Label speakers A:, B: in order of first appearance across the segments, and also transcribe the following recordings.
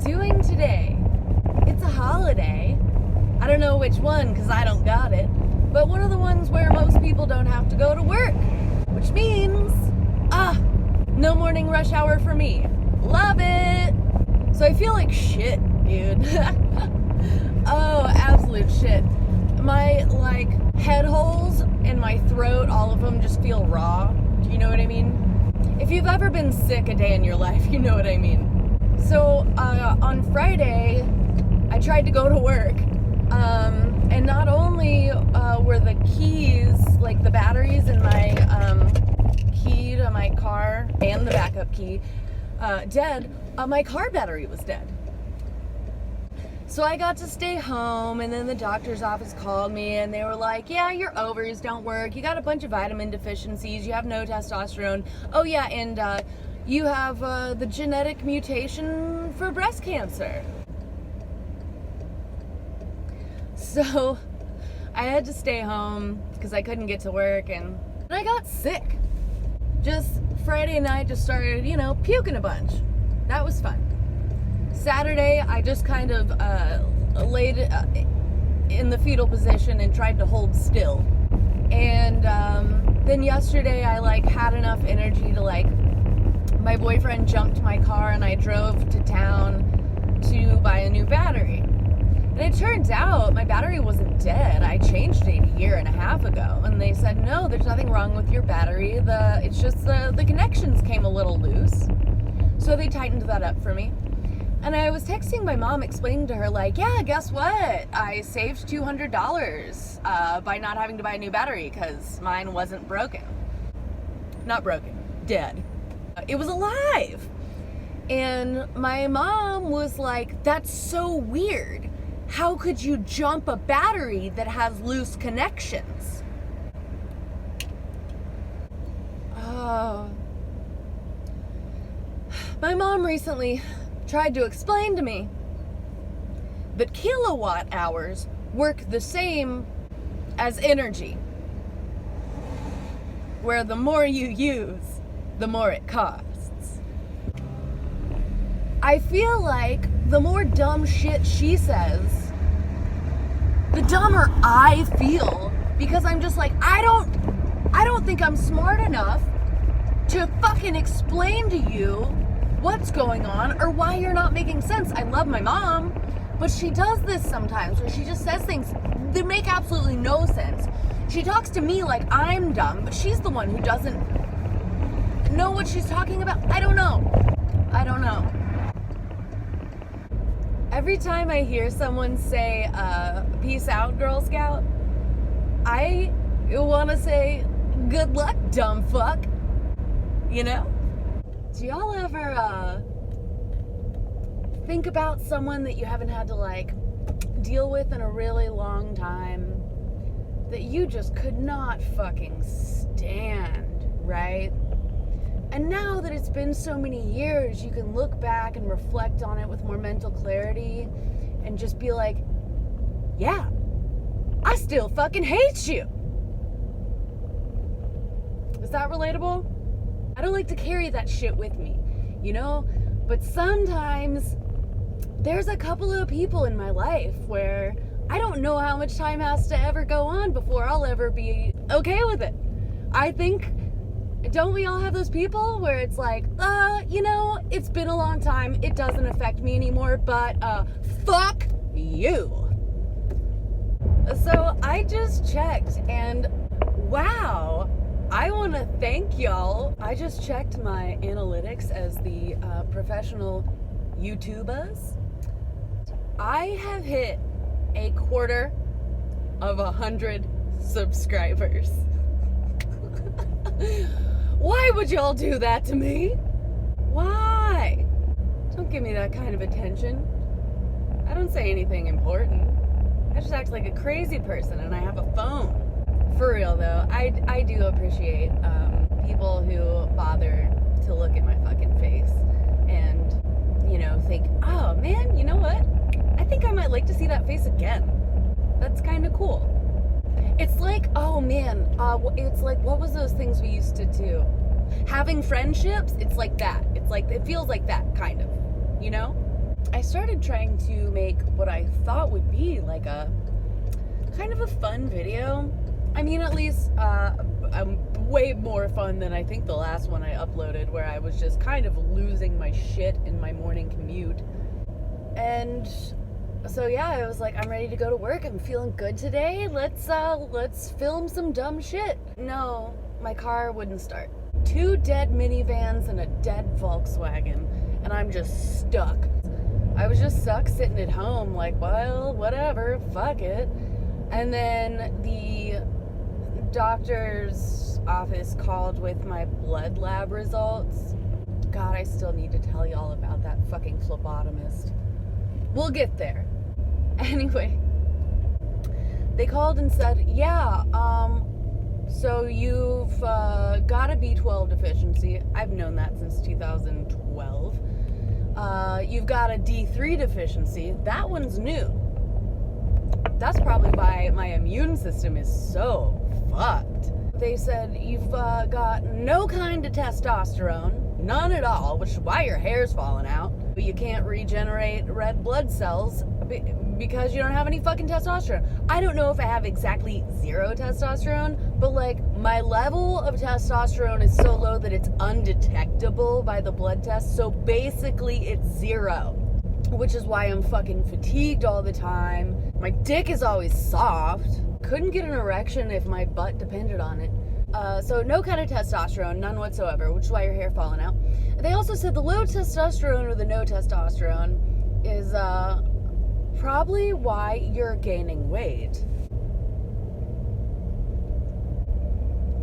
A: doing today? It's a holiday. I don't know which one because I don't got it, but one of the ones where most people don't have to go to work, which means, no morning rush hour for me. Love it. So I feel like shit, dude. Oh, absolute shit. My, head holes in my throat, all of them just feel raw. Do you know what I mean? If you've ever been sick a day in your life, you know what I mean. So, on Friday, I tried to go to work, and not only were the keys, the batteries in my key to my car and the backup key dead, my car battery was dead. So I got to stay home, and then the doctor's office called me, and they were like, yeah, your ovaries don't work, you got a bunch of vitamin deficiencies, you have no testosterone, oh yeah, and you have the genetic mutation for breast cancer. So I had to stay home because I couldn't get to work, and I got sick. Just Friday night, just started, puking a bunch. That was fun. Saturday, I just kind of laid in the fetal position and tried to hold still. And then yesterday, I had enough energy to my boyfriend jumped my car and I drove to town to buy a new battery. And it turns out my battery wasn't dead. I changed it a year and a half ago. And they said, no, there's nothing wrong with your battery. It's just the connections came a little loose. So they tightened that up for me. And I was texting my mom explaining to her, yeah, guess what? I saved $200 by not having to buy a new battery because mine wasn't broken. Not broken, dead. It was alive. And my mom was like, that's so weird. How could you jump a battery that has loose connections? Oh. My mom recently tried to explain to me that kilowatt hours work the same as energy, where the more you use, the more it costs. I feel like the more dumb shit she says, the dumber I feel, because I'm just I don't think I'm smart enough to fucking explain to you what's going on or why you're not making sense. I love my mom, but she does this sometimes where she just says things that make absolutely no sense. She talks to me like I'm dumb, but she's the one who doesn't know what she's talking about. I don't know. Every time I hear someone say, peace out, Girl Scout, I want to say, good luck, dumb fuck. Do y'all ever think about someone that you haven't had to deal with in a really long time that you just could not fucking stand, right? And now that it's been so many years, you can look back and reflect on it with more mental clarity and just be like, yeah, I still fucking hate you. Is that relatable? I don't like to carry that shit with me, but sometimes there's a couple of people in my life where I don't know how much time has to ever go on before I'll ever be okay with it. I think, don't we all have those people where it's it's been a long time, it doesn't affect me anymore, but fuck you. So I just checked, and wow, I want to thank y'all. I just checked my analytics as the professional YouTubers. I have hit 250 subscribers. Why would y'all do that to me? Why? Don't give me that kind of attention. I don't say anything important. I just act like a crazy person, and I have a phone. For real though, I do appreciate people who bother to look at my fucking face and, think, oh man, you know what? I think I might like to see that face again. That's kind of cool. It's like, oh man, it's like, what was those things we used to do? Having friendships, it's like that. It's like, it feels like that, kind of, I started trying to make what I thought would be like a kind of a fun video. I mean, at least way more fun than I think the last one I uploaded, where I was just kind of losing my shit in my morning commute. And so yeah, I was like, I'm ready to go to work. I'm feeling good today. Let's film some dumb shit. No, my car wouldn't start. 2 dead minivans and a dead Volkswagen, and I'm just stuck. I was just stuck sitting at home like, well, whatever, fuck it. And then the doctor's office called with my blood lab results. God, I still need to tell y'all about that fucking phlebotomist. We'll get there. Anyway, they called and said, yeah, so you've got a B12 deficiency. I've known that since 2012. You've got a D3 deficiency. That one's new. That's probably why my immune system is so fucked. They said you've got no kind of testosterone, none at all, which is why your hair's falling out. You can't regenerate red blood cells because you don't have any fucking testosterone. I don't know if I have exactly 0 testosterone, but like my level of testosterone is so low that it's undetectable by the blood test. So basically it's 0, which is why I'm fucking fatigued all the time. My dick is always soft. Couldn't get an erection if my butt depended on it. So no kind of testosterone, none whatsoever, which is why your hair falling out. They also said the low testosterone or the no testosterone is probably why you're gaining weight.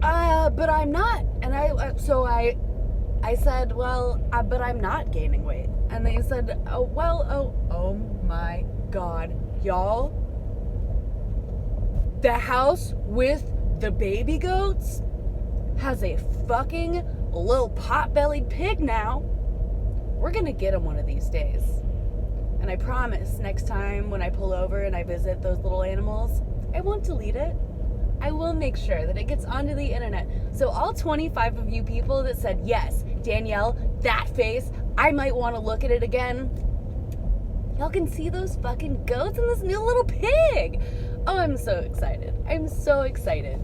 A: But I'm not. And I said, well, but I'm not gaining weight. And they said, oh my God, y'all. The house with the baby goats has a fucking little pot-bellied pig now. We're gonna get him one of these days. And I promise next time when I pull over and I visit those little animals, I won't delete it. I will make sure that it gets onto the internet. So all 25 of you people that said, yes, Danielle, that face, I might want to look at it again. Y'all can see those fucking goats and this new little pig. Oh, I'm so excited. I'm so excited.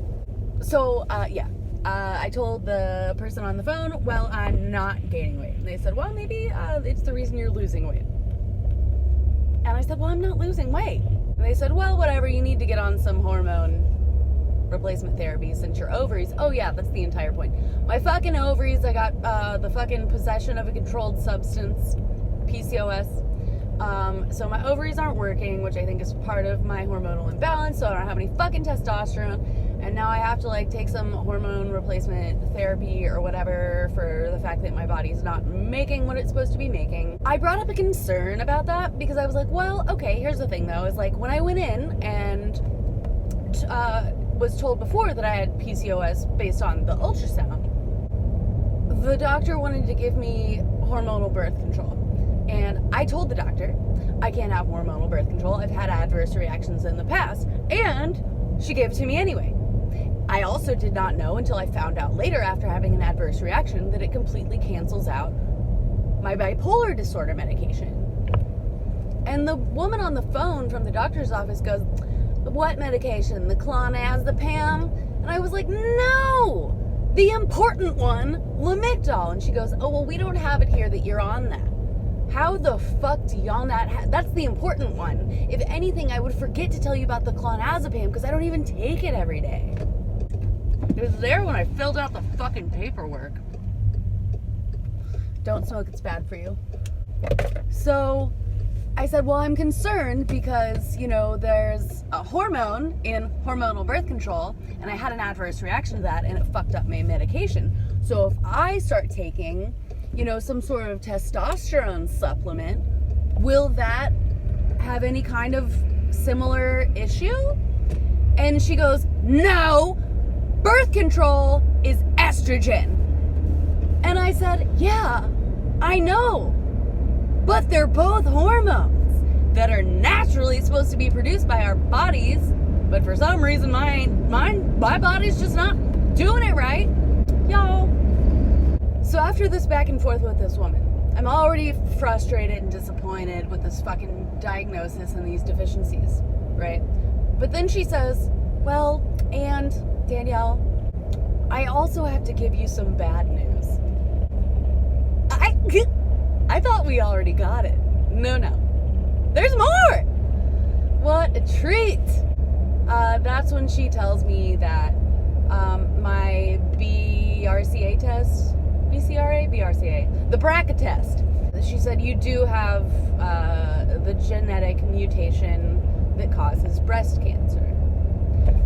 A: So, I told the person on the phone, well, I'm not gaining weight. And they said, well, maybe it's the reason you're losing weight. And I said, well, I'm not losing weight. And they said, well, whatever, you need to get on some hormone replacement therapy since your ovaries. Oh, yeah, that's the entire point. My fucking ovaries, I got the fucking possession of a controlled substance, PCOS. So my ovaries aren't working, which I think is part of my hormonal imbalance, so I don't have any fucking testosterone, and now I have to like take some hormone replacement therapy or whatever for the fact that my body's not making what it's supposed to be making. I brought up a concern about that because I was like, well, okay, here's the thing though, is like when I went in and was told before that I had PCOS based on the ultrasound, the doctor wanted to give me hormonal birth control. And I told the doctor, I can't have hormonal birth control. I've had adverse reactions in the past. And she gave it to me anyway. I also did not know until I found out later after having an adverse reaction that it completely cancels out my bipolar disorder medication. And the woman on the phone from the doctor's office goes, what medication? The clonazepam? And I was like, no! The important one, Lamictal. And she goes, oh, well, we don't have it here that you're on that. How the fuck do y'all not have... That's the important one. If anything, I would forget to tell you about the clonazepam because I don't even take it every day. It was there when I filled out the fucking paperwork. Don't smoke, it's bad for you. So I said, well, I'm concerned because, you know, there's a hormone in hormonal birth control and I had an adverse reaction to that and it fucked up my medication. So if I start taking, you know, some sort of testosterone supplement, will that have any kind of similar issue? And she goes, no, birth control is estrogen. And I said, yeah, I know, but they're both hormones that are naturally supposed to be produced by our bodies, but for some reason my body's just not doing it right, y'all. So after this back and forth with this woman, I'm already frustrated and disappointed with this fucking diagnosis and these deficiencies, right? But then she says, well, and Danielle, I also have to give you some bad news. I thought we already got it. No. There's more! What a treat! That's when she tells me that my BRCA test, BRCA, the BRCA test. She said you do have the genetic mutation that causes breast cancer.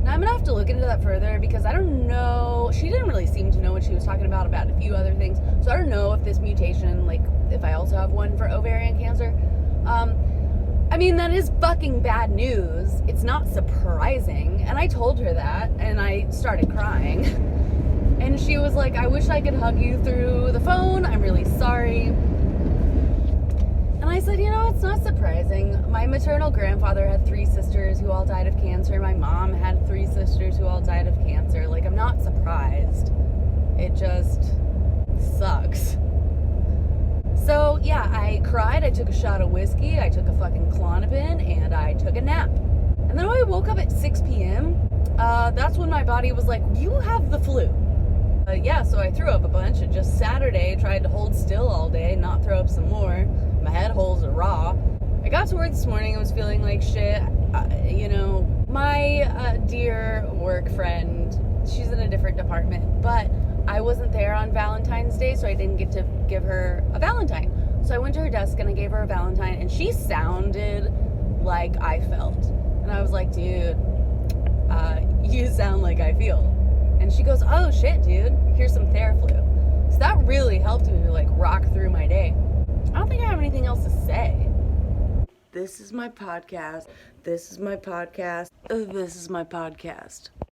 A: Now I'm gonna have to look into that further because I don't know. She didn't really seem to know what she was talking about a few other things. So I don't know if this mutation, like if I also have one for ovarian cancer. I mean, that is fucking bad news. It's not surprising. And I told her that, and I started crying. And she was like, I wish I could hug you through the phone. I'm really sorry. And I said, it's not surprising. My maternal grandfather had 3 sisters who all died of cancer. My mom had 3 sisters who all died of cancer. Like, I'm not surprised. It just sucks. So, yeah, I cried, I took a shot of whiskey, I took a fucking Klonopin, and I took a nap. And then when I woke up at 6 p.m., that's when my body was like, you have the flu. So I threw up a bunch, and just Saturday, tried to hold still all day, not throw up some more. My head holes are raw. I got to work this morning, I was feeling like shit. My dear work friend, she's in a different department, but I wasn't there on Valentine's Day, so I didn't get to give her a Valentine. So I went to her desk and I gave her a Valentine, and she sounded like I felt. And I was like, dude, you sound like I feel. And she goes, oh shit, dude, here's some Theraflu. So that really helped me like rock through my day. I don't think I have anything else to say. This is my podcast. This is my podcast. This is my podcast.